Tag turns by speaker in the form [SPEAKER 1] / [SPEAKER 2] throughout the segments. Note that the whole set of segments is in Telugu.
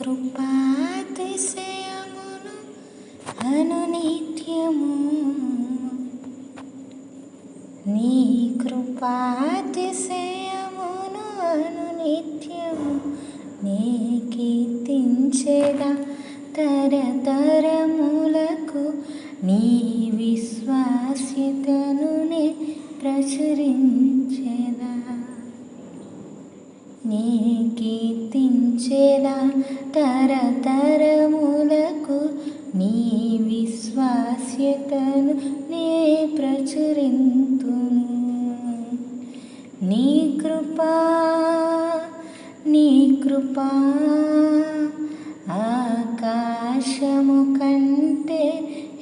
[SPEAKER 1] కృపాతిశయమును అనునిత్యము నీ కృపాతిశయమును అనునిత్యము నీ కీర్తించెదా తరతరములకు నీ విశ్వాస్యతను నే ప్రచురించెదా నీ కీర్తించెదా తరతరములకు నీ విశ్వాస్యతను నే ప్రచురింతును నీ కృపా ఆకాశము కంటే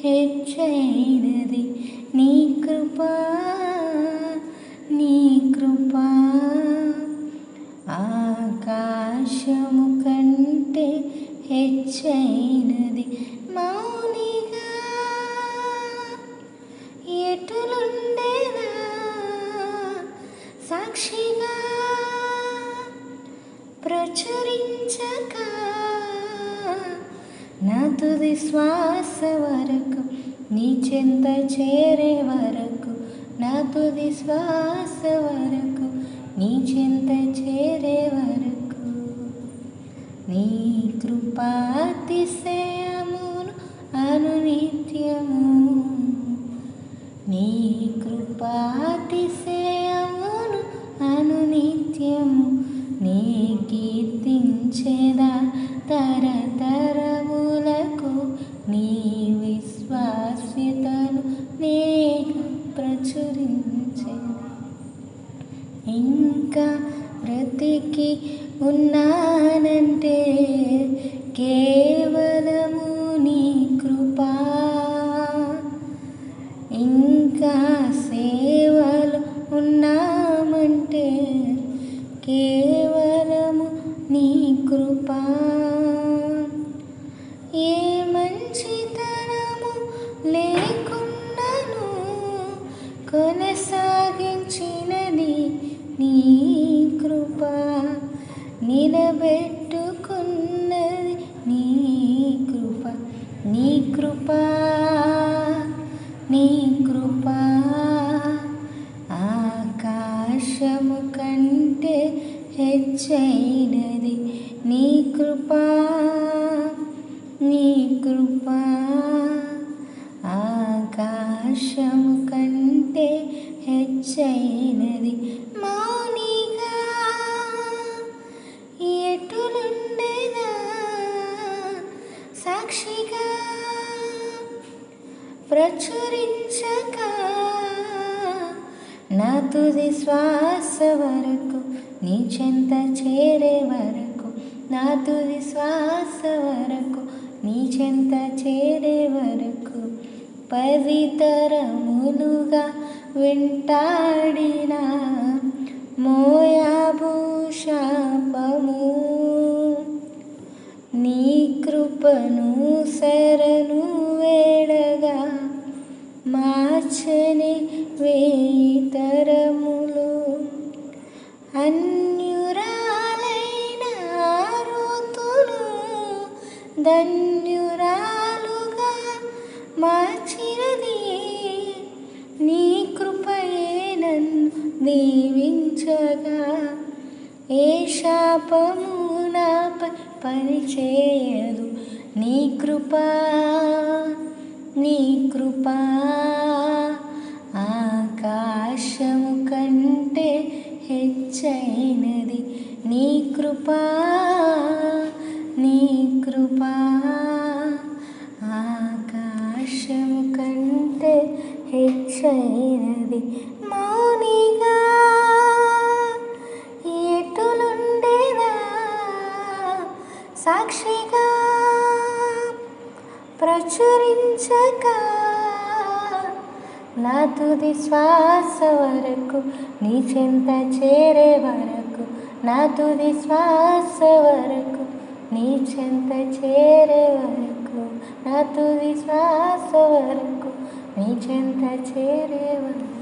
[SPEAKER 1] హెచ్చైనది నీ కృపా ఆకాశము కంటే హెచ్చైనది మౌనిగా ఎటులుండేదా సాక్షిగా ప్రచురించక నా తుది శ్వాస వరకు నీ చెంత చేరే వరకు నా తుది శ్వాస వరకు నీ చెంత చేరే వరకు నీ కృపాతిశయమును అనునిత్యము నీ కృపాతిశయమును అనునిత్యము నీ కీర్తించెదా తరతరములకు నీ విశ్వాస్యతను నే ప్రచురించెదా ఇంకా బ్రతికి ఉన్నానంటే కేవలము నీ కృపా ఇంకా సేవలు ఉన్నామంటే కేవలము నీ కృపా ఏ మంచితనము లేకున్నను కొనసాగించినది నీ కృపా నిలబెట్టుకున్నది నీ కృపా ఆకాశము కంటే హెచ్చైనది నీ కృపా ఆకాశము కంటే హెచ్చైనది మౌనిగా ఎటులుండేదా సాక్షిగా ప్రచురించక నా తుది శ్వాస వరకు నీ చెంత చేరే వరకు నా తుది శ్వాస వరకు నీ చెంత చేరే వరకు 10 తరములుగా వెంటాడిన మోయాబు శాపము నీ కృపను శరణు వేడగా మార్చని 1000 తరములు అన్యురాలైన రూతును ధన్యురాలుగా మార్చినది నీ కృపయే నన్ను దీవించగా ఏ శాపము నాపై పనిచేయదు నీ కృపా ఆకాశము కంటే హెచ్చైనది నీ కృపా ఆకాశము కంటే హెచ్చైనది మౌనిగా ఎటులుండేదా సాక్షిగా ప్రచురించక నా తుది శ్వాస వరకు నీ చెంత చేరే వరకు నా తుది శ్వాస వరకు నీ చెంత చేరే వరకు నా తుది శ్వాస వరకు నీ చెంత చేరే వరకు